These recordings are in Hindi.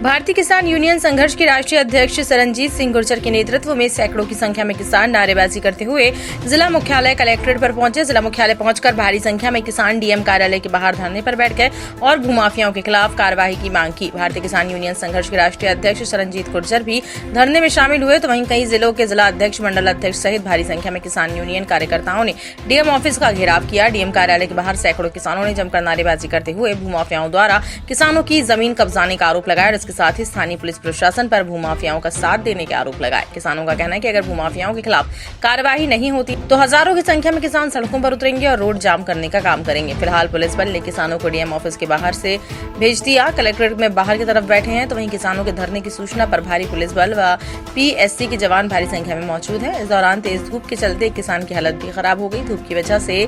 भारतीय किसान यूनियन संघर्ष के राष्ट्रीय अध्यक्ष सरनजीत सिंह गुर्जर के नेतृत्व में सैकड़ों की संख्या में किसान नारेबाजी करते हुए जिला मुख्यालय कलेक्ट्रेट पर पहुंचे। जिला मुख्यालय पहुंचकर भारी संख्या में किसान डीएम कार्यालय के बाहर धरने पर बैठ गए और भूमाफियाओं के खिलाफ कार्रवाई की मांग की। भारतीय किसान यूनियन संघर्ष के राष्ट्रीय अध्यक्ष सरनजीत गुर्जर भी धरने में शामिल हुए, तो वहीं कई जिलों के जिला अध्यक्ष, मंडल अध्यक्ष सहित भारी संख्या में किसान यूनियन कार्यकर्ताओं ने डीएम ऑफिस का घेराव किया। डीएम कार्यालय के बाहर सैकड़ों किसानों ने जमकर नारेबाजी करते हुए भूमाफियाओं द्वारा किसानों की जमीन कब्जाने का आरोप लगाया और इसके साथ ही स्थानीय पुलिस प्रशासन पर भूमाफियाओं का साथ देने के आरोप लगाए। किसानों का कहना है कि अगर भूमाफियाओं के खिलाफ कार्रवाई नहीं होती तो हजारों की संख्या में किसान सड़कों पर उतरेंगे और रोड जाम करने का काम करेंगे। फिलहाल पुलिस बल ने किसानों को डीएम ऑफिस के बाहर से भेज दिया। कलेक्ट्रेट में बाहर की तरफ बैठे हैं, तो वहीं किसानों के धरने की सूचना पर भारी पुलिस बल व पीएससी के जवान भारी संख्या में मौजूद है। इस दौरान तेज धूप के चलते किसान की हालत भी खराब हो गई। धूप की वजह से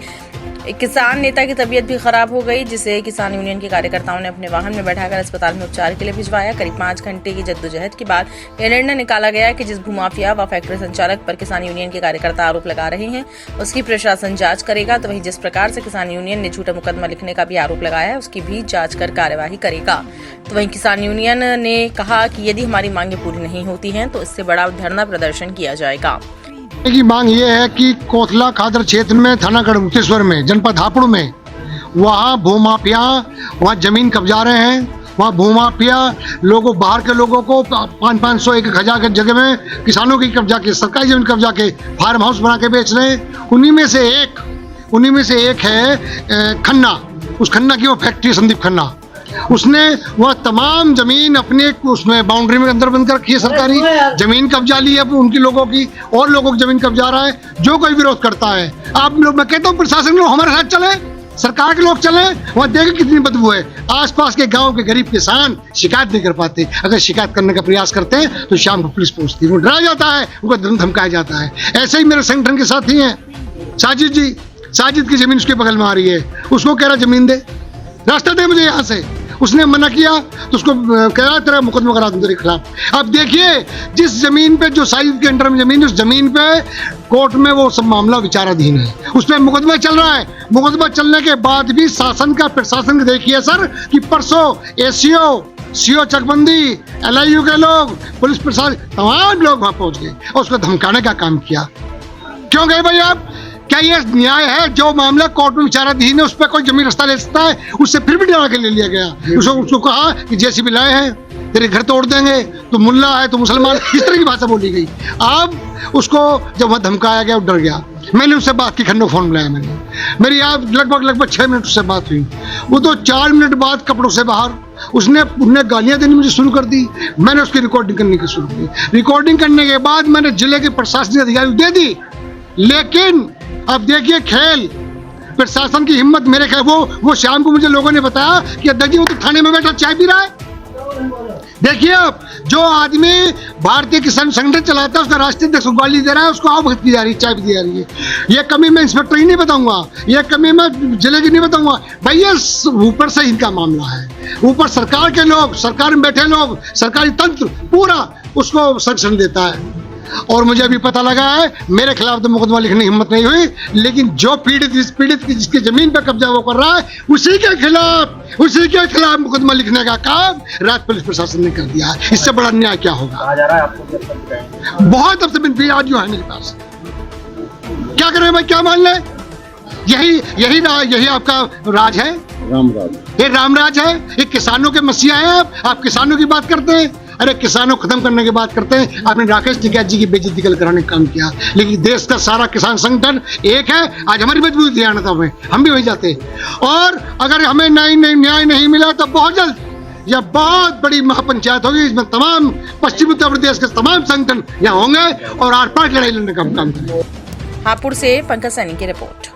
एक किसान नेता की तबीयत भी खराब हो गई, जिसे किसान यूनियन के कार्यकर्ताओं ने अपने वाहन में बैठाकर अस्पताल में उपचार के लिए भिजवाया। करीब 5 घंटे की जद्दोजहद के बाद यह निर्णय निकाला गया कि जिस भूमाफिया व फैक्ट्री संचालक पर किसान यूनियन के कार्यकर्ता आरोप लगा रहे हैं उसकी प्रशासन जांच करेगा, तो वहीं जिस प्रकार से किसान यूनियन ने झूठा मुकदमा लिखने का भी आरोप लगाया है उसकी भी जांच कर कार्यवाही करेगा। तो वहीं किसान यूनियन ने कहा कि यदि हमारी मांगे पूरी नहीं होती हैं तो इससे बड़ा धरना प्रदर्शन किया जाएगा। की मांग ये है कि कोथला खादर क्षेत्र में, थाना गढ़मुक्तेश्वर में, जनपद हापुड़ में, वहाँ भूमाफिया वहाँ जमीन कब्जा रहे हैं। वहाँ भूमाफिया लोगों, बाहर के लोगों को 500-500 1,000 के जगह में किसानों की कब्जा के, सरकारी जमीन कब्जा के फार्म हाउस बना के बेच रहे हैं। उन्हीं में से एक है खन्ना। उस खन्ना की वो फैक्ट्री, संदीप खन्ना, उसने वह तमाम जमीन अपने उसमें बाउंड्री में अंदर बंद कर रखी है। सरकारी जमीन कब्जा ली है उनकी, लोगों की, और लोगों की जमीन कब्जा रहा है। जो कोई विरोध करता है, आप लोग, मैं कहता हूँ प्रशासन लोग हमारे साथ चले, सरकार के लोग चले, वहाँ देखें कितनी बदबू है। आसपास के गांव के गरीब किसान शिकायत नहीं कर पाते। अगर शिकायत करने का प्रयास करते हैं तो शाम को पुलिस पहुंचती है, वो डराया जाता है, उनको धमकाया जाता है। ऐसे ही मेरे संगठन के साथी हैं साजिद जी, साजिद की जमीन उसके बगल में आ रही है, उसको कह रहा जमीन दे, रास्ता दे मुझे यहाँ से। उसने मना किया तो उसको कह रहा तेरा मुकदमा करा दूं तेरे खिलाफ। अब देखिए, जिस जमीन पे, जो साइज के अंडर में जमीन, उस जमीन पे कोर्ट में वो सब मामला विचाराधीन है, उस पर मुकदमा चल रहा है। मुकदमा चलने के बाद भी शासन का, प्रशासन का देखिए सर कि परसों एसीओ, सीओ चकबंदी, एलआईयू के लोग, पुलिस प्रशासन, तमाम लोग वहां पहुंच गए और उसको धमकाने का काम किया। क्यों गए भाई आप? क्या ये न्याय है? जो मामला कोर्ट में विचाराधीन है उस पर कोई जमीन रास्ता ले सकता है? उससे फिर भी डरा के ले लिया गया। उसको कहा कि जेसीबी लाए हैं, तेरे घर तोड़ देंगे, तो मुल्ला है, तो मुसलमान, इस तरह की भाषा बोली गई। अब उसको जब वहाँ धमकाया गया, वो डर गया। मैंने उससे बात की, खन्नो फोन मिलाया मैंने, मेरी आप लगभग 6 मिनट उससे बात हुई। वो तो 4 मिनट बाद कपड़ों से बाहर उसने गालियां देनी मुझे शुरू कर दी। मैंने उसकी रिकॉर्डिंग करने की शुरू की। रिकॉर्डिंग करने के बाद मैंने जिले के प्रशासनिक अधिकारी दे दी। लेकिन अब देखिए खेल, प्रशासन की हिम्मत, मेरे ख्याल वो शाम को मुझे लोगों ने बताया कि अध्यक्ष जी वो तो थाने में बैठा चाय पी रहा है। देखिए, अब जो आदमी भारतीय किसान संगठन चलाता है उसका राष्ट्रीय अध्यक्ष गाली दे रहा है, उसको आवभगत की जा रही है, चाय दी जा रही है। ये कमी मैं इंस्पेक्टर की नहीं बताऊंगा, ये कमी मैं जिले की नहीं बताऊंगा भाई, ये ऊपर से इनका मामला है। ऊपर सरकार के लोग, सरकार में बैठे लोग, सरकारी तंत्र पूरा उसको संरक्षण देता है। और मुझे अभी पता लगा है, मेरे खिलाफ तो मुकदमा लिखने की हिम्मत नहीं हुई, लेकिन जो पीड़ित की जिसकी जमीन पर कब्जा वो कर रहा है, उसी के खिलाफ मुकदमा लिखने का काम राज्य पुलिस प्रशासन ने कर दिया है। इससे बड़ा अन्याय क्या होगा? बहुत अफसर आज जो है मेरे पास, क्या करें भाई, क्या मान ले? यही आपका राज है, ये रामराज है, ये किसानों के मसीहा है। आप किसानों की बात करते हैं, अरे किसानों खत्म करने की बात करते हैं। आपने राकेश टिकैत जी की बेइज्जती कराने का काम किया, लेकिन देश का सारा किसान संगठन एक है। आज हमारी मजबूरी ध्यान था, हम भी वही जाते। और अगर हमें न्याय नहीं मिला तो बहुत जल्द यह बहुत बड़ी महापंचायत होगी, इसमें तमाम पश्चिमी उत्तर प्रदेश के तमाम संगठन यहाँ होंगे और आर पार लड़ाई लड़ने का काम करेंगे। हापुड़ से पंकज सैनी की रिपोर्ट।